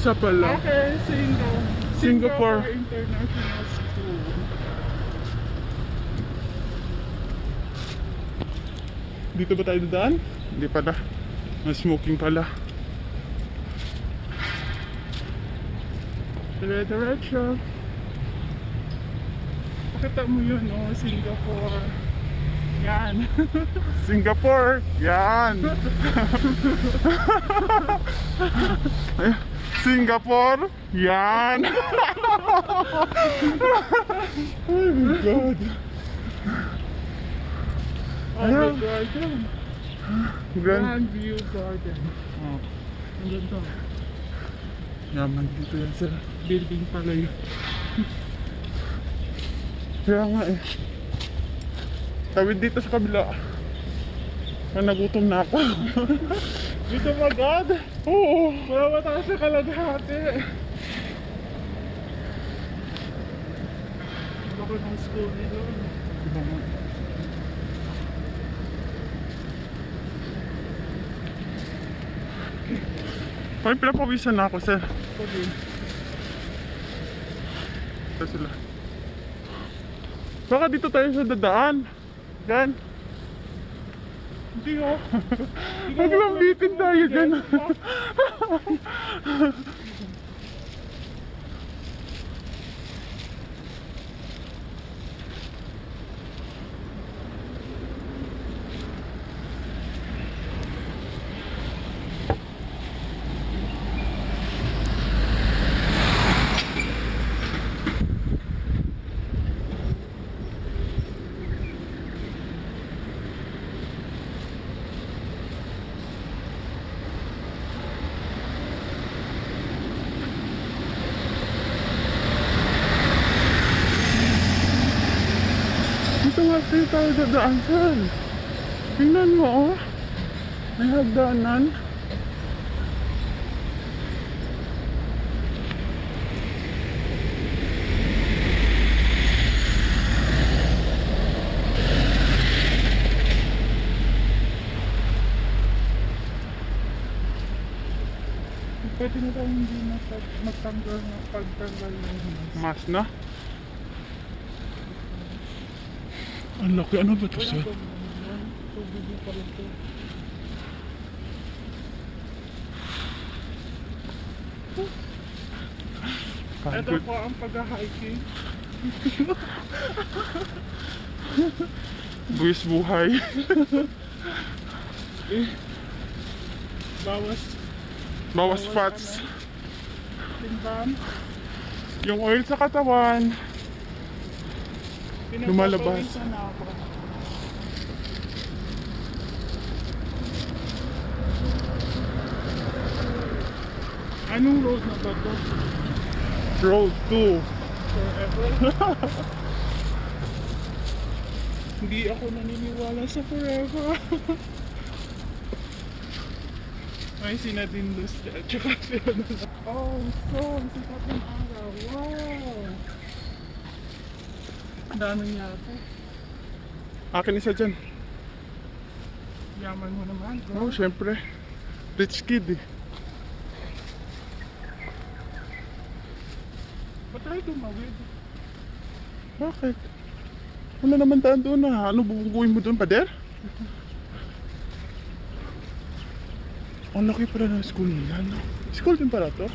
Isa pala. Okay, Singapore. International School. Dito ba tayo dadaan? Hindi pala. May smoking pala. Dire-diretso. Pakita mo yun, oh, Singapore. Yan. Singapore! Yan! Singapore! Yan! Oh my God! Oh, the garden. Grand. View Garden. Oh, Ang ganda. yaman dito yan sir. Building pala yun. Kaya nga eh. Tawid dito sa kabila. Nagutom na ako. Dito magad. Oo. Wala mataas sa kalaghati. Bako ng school nila. Parang pinapawisan na ako sir. Ako din. Ito sila. Baka dito tayo sa dadaan. Gan. Hindi oh. Maglambitin tayo dyan. Dito nga tayo dadaan sir. Tingnan mo oh. May hagdanan. Pwede na tayo hindi magtanggal na pagtanggal ng Mas na? Ang laki, ano ba ito sir? Tubig pa rin ito. Ito po ang pag-hiking. Buwis buhay. Bawas fats. Timbang. Yung oil sa katawan. Lumalabas. Pinagpapawisan na ako. Anong road na ba ito? Road 2. Forever? Hindi ako naniniwala sa forever. May sinadin luz at saka sila na. Oh, so, ang sikat ng araw. Wow! Ang daming yata. Akin isa dyan. Yaman mo naman. Oh, syempre. Rich kid eh. Ba't tayo tumawid? Bakit? Ano naman daan doon na? Ano bubuguin mo doon, pader? Ang laki pala ng school nila, no? School din pala to?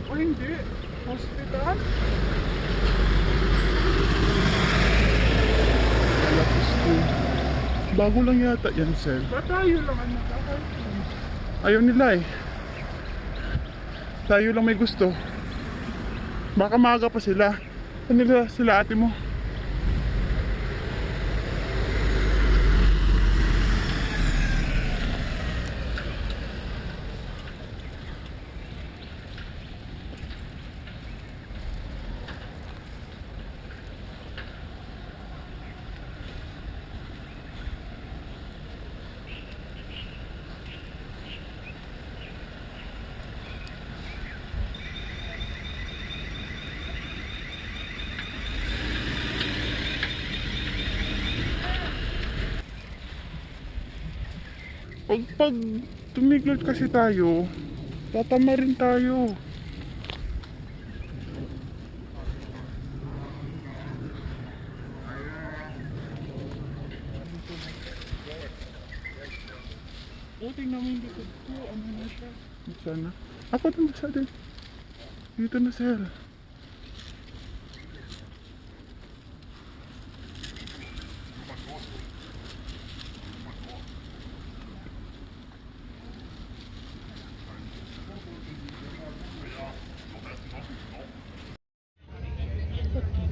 O hindi. Hospital? Ang laki school. Bago lang yata yan, sir. Ba't tayo lang ang nakakain? Ayaw nila eh. Tayo lang may gusto. Baka maaga pa sila. Ano nila sila ate mo? Pag tumiglot kasi tayo, Tatama rin tayo. Oh, tingnan mo yung likod ko. Ano na siya? Sana. Ako dun sa din. Dito na sir.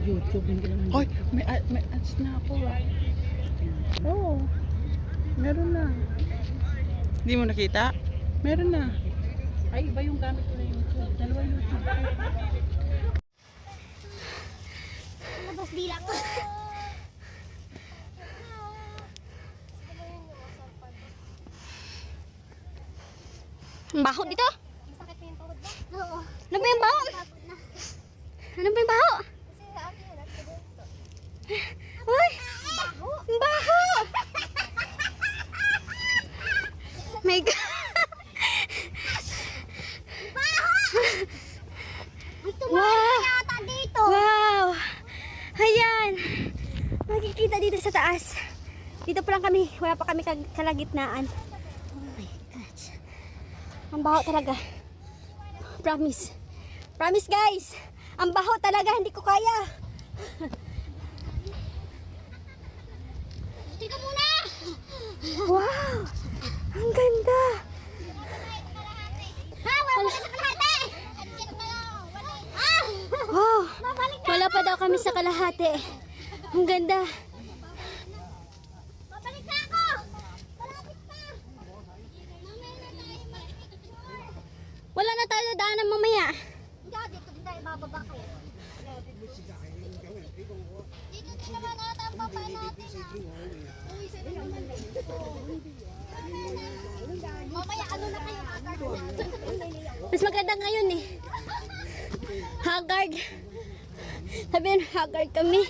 YouTube, hindi naman. Hoy, may ads na ako ah. Oo. Meron na. Hindi mo nakita? Meron na. Ay, iba yung gamit ko na YouTube. Dalawa YouTube. Labas dila ko. Ang baho dito? Masakit na yung tuhod ba? Oo. Ano ba yung baho? Ano ba yung baho? Uy! Ang baho! My God! Wow! Dito. Wow! Ayan! Makikita dito sa taas. Dito pa lang kami. Wala pa kami kalagitnaan. Oh my God. Ang baho talaga. Promise. Promise guys. Ang baho talaga. Hindi ko kaya. Tika muna! Wow! Ang ganda! Ha? Wala pa sa kalahati! Wow! Wala pa daw kami sa kalahati. Ang ganda. Babalik na ako! Malapit pa! Wala na tayo daanan mamaya. Hindi, dito din tayo bababa kayo. Dito din naman natin ang baba natin. Mamaya ano na kayo agad? Mas maganda ngayon eh. Haggard. Sabihin, haggard kami.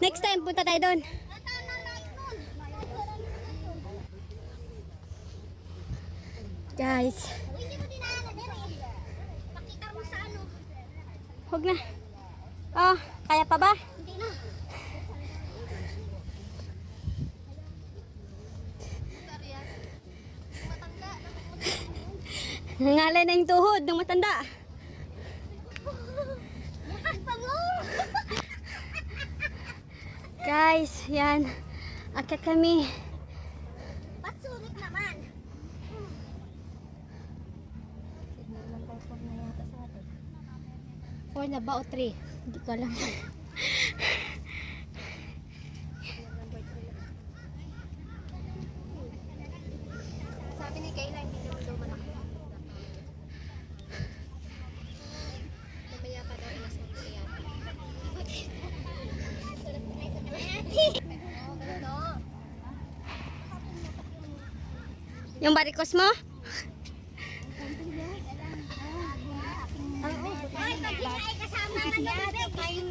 Next time, punta tayo doon. Guys. Huwag na. Oh, kaya pa ba? Hindi na. Nangalay na yung tuhod ng matanda. Guys, yan. Akyat kami. Ba't sulit naman? 4 na ba o 3? Hindi ko alam. Sabi ni Kayla, hindi naman daw malaki. Mamaya pa daw inasunod siya. Yung barikos mo? Ay, pag-ikay kasama ka na bibig. Ayun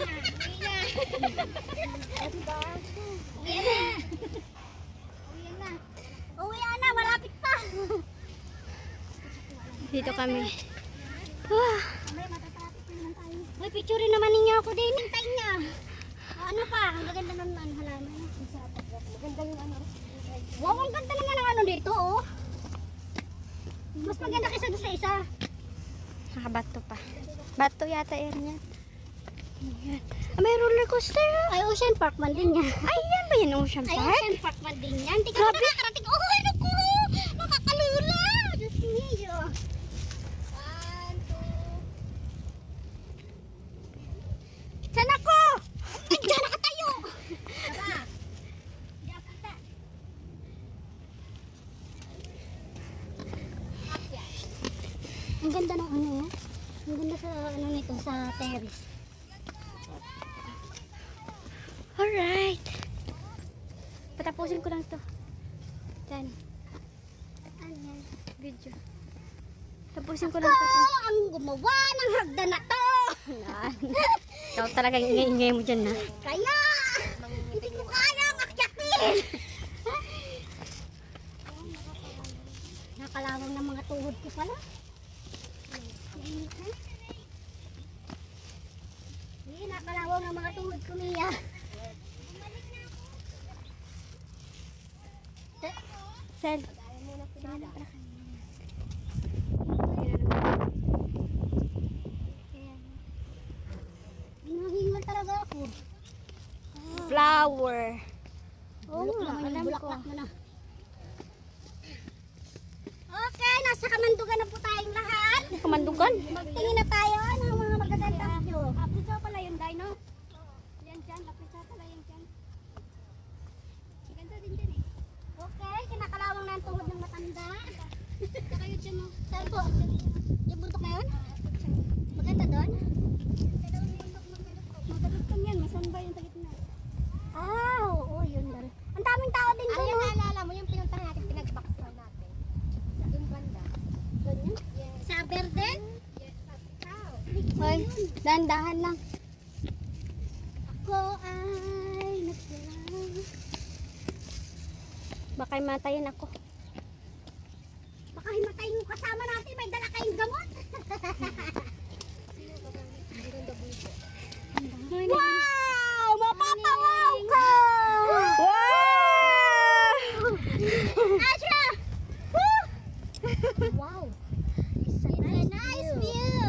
na. Uwi na, malapit pa. Dito kami. May picture naman ninyo ako din. Hintay niya. Ano pa? Ang gaganda ng halaman. Maganda yung ano. Wow, ang ganda naman ng ano dito, oh. Mas maganda kaysa doon sa isa. Nakabato pa. Bato yata yan. Ayan. Ah, may roller coaster. Ay, Ocean Park man din yan. Ay, yan ba yan, Ocean Park? Ay, Ocean Park man din yan. Tika mo nakakarating. Oh, ano ko? Nakakalula. Diyos niyo. 1, 2. Saan ako? Ay, dyan ka tayo. Tara. Ang ganda ng ano, ang ganda sa ano nito, sa terrace. Alright. Patapusin ko lang to. Yan. Video. Tapusin ko lang to. Ang gumawa ng hagdan na to. Ikaw talaga ingay mo dyan na. Kaya, hindi ko kayang akyatin. Nakalawang ng mga tuhod ko pala. Hindi, nakalawang ng mga tuhod ko, Mia. Sel. Hinahingal talaga ako. Flower. Oo nga, alam ko. Okay, nasa Kamandugan na po tayong lahat. Kamandugan? Magtingin na tayo ng mga magagandang view. Aprisa pala yung dino. Yan dyan, aprisa pala yan dyan. Ganda din dyan eh. Okay, kinakalawang na ang tuhod ng matanda. Saka yun dyan, no? Saan po? Yung bundok na yun? Maganda doon? Maganda yan, masan ba yung tagit na? Ah, oo, yun doon. Ang daming tao din doon. Ay, naalala mo yung pinuntahan natin, pinag-backstore natin. Doon banda. Doon yun? Sa Verde? Yes, sa Picao. Hoy, dahan-dahan lang. Ako ay nagsilang. Baka matayin ako. Baka himatayin mo kasama natin, may dala kayong gamot. Wow! Mapapangaw ka! Wow! Asha! Woo! Wow! It's a nice view!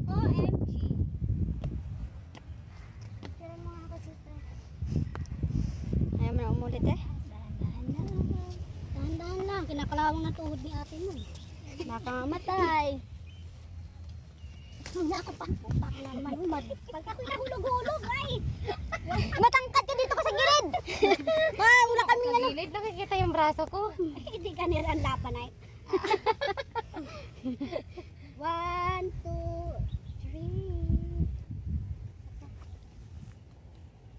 OMG! Picture mo nga ako, sister. Ayaw mo na umulit eh. Dahan-dahan lang. Kinakalawang ng tuhod ni ate mo. Baka mamatay. Hindi ako pak na naman umad. Pag ako'y nahulog-hulog, ay! Matangkad ka dito ka sa gilid. Wala kami Sa gilid, nakikita yung braso ko. Hindi ka nila ang lapan ay. 1, 2,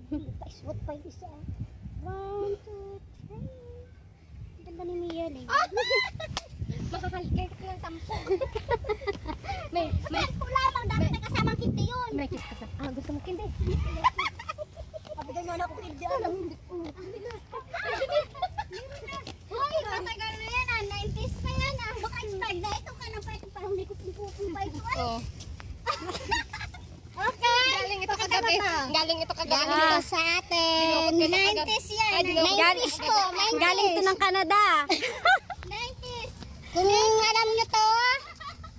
3. Paiswat pa yung isa. 1, 2, 3. Ganda ni Mia eh. Makakalikay ko ng 10. May lamang dami na kasamang kinti yun. May kiss ka sa... gusto mo kindi? Pabigyan nyo na ako kinti. Alam, hindi ko. Hoy, matagal na yan ah. 90s pa yan ah. Baka expired na ito ka lang pa ito. Parang hindi ko pinupumpay ko ay. Oo. Okay. Galing ito kagabi. Galing ito kagabi. Galing ito sa atin. 90s yan. Ay, dinukot. 90s to. 90s. Galing to ng Canada. 90s. Kung alam nyo to,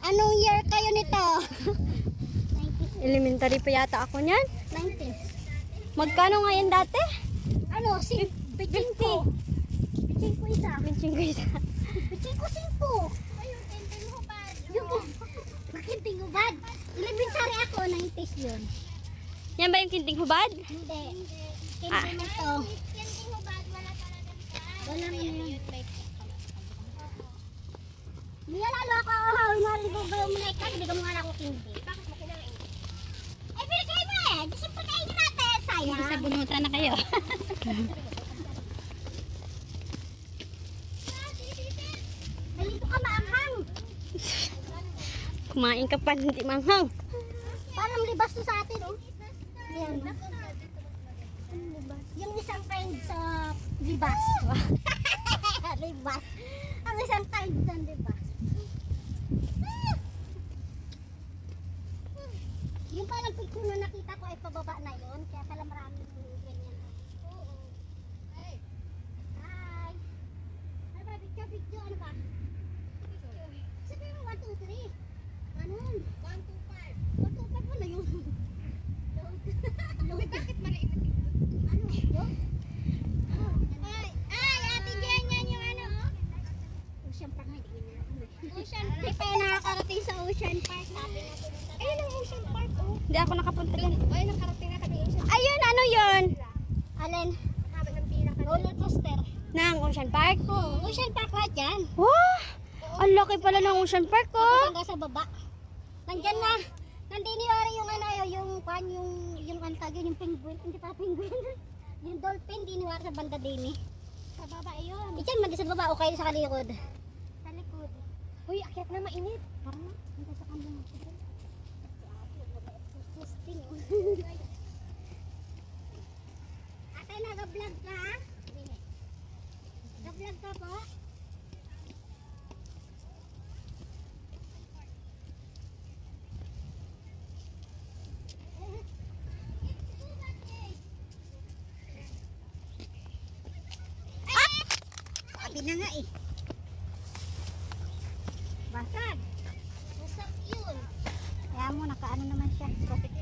anong year kayo nito? 90s. Elementary pa yata ako niyan. 90s. Magkano ngayon dati? Ano? Pichingko. Pichingko isa. Pinching ko isa. Pichingko 5. Ayun, kinting hubad. Yung kinting hubad. Elementary ako, 90s yun. Yan ba yung kinting hubad? Hindi. Kinting ito. Kinting hubad, wala talaga. Wala na yun. Hindi lalo ako narinig ba yung mga ikan, hindi ka mga ako kindi. Bakit mo kinain? Eh, binigay mo eh. Siyempre kainin natin, sayang. Sa bunutan na kayo. Dito ka maanghang. Kumain ka pa, hindi manghang. Parang libas to sa atin, oh. Yan. Yung isang kind sa libas. Libas. Ang isang kind sa libas. Yung parang picture na nakita ko ay pababa na yun. Kaya pala maraming ganyan. Oo. Hi. Hi. Ano ba? Picture? Ano ba? Sabi mo 1, 2, 3. Ano? 1, 2, 5. 1, 2, 5 mo na yun. Bakit maliit na ano? Yun? Ay, ate Jen, yan yung ano. Ocean Park na, hindi na ako. Ocean Park. Hindi pa yung nakakarating sa Ocean Park. Ayun ang Ocean Park, oh. Hindi ako nakapunta dyan. Ay, nakarating na kami yung Ayun, ano yun? Alin? haba ng pinaka. Roller coaster. Nang Ocean Park? Oh, Ocean Park lahat yan. Wow! Ang laki pala ng Ocean Park, Tapos oh. hanggang sa baba. Nandyan na. Nandiniwari yung ano, yung antag yun, yung penguin. Hindi pa penguin. Yung dolphin, diniwari sa banda din eh. Sa baba yun. Diyan, mandi sa baba o kayo sa kalikod. Sa likod. Uy, akyat na mainit. Parang hindi sa kambang ako. Susting. Ate, nag-vlog ka? Nag-vlog ka po? na nga eh. Basag. Masarap yun. Kaya mo, nakaano naman siya. Profit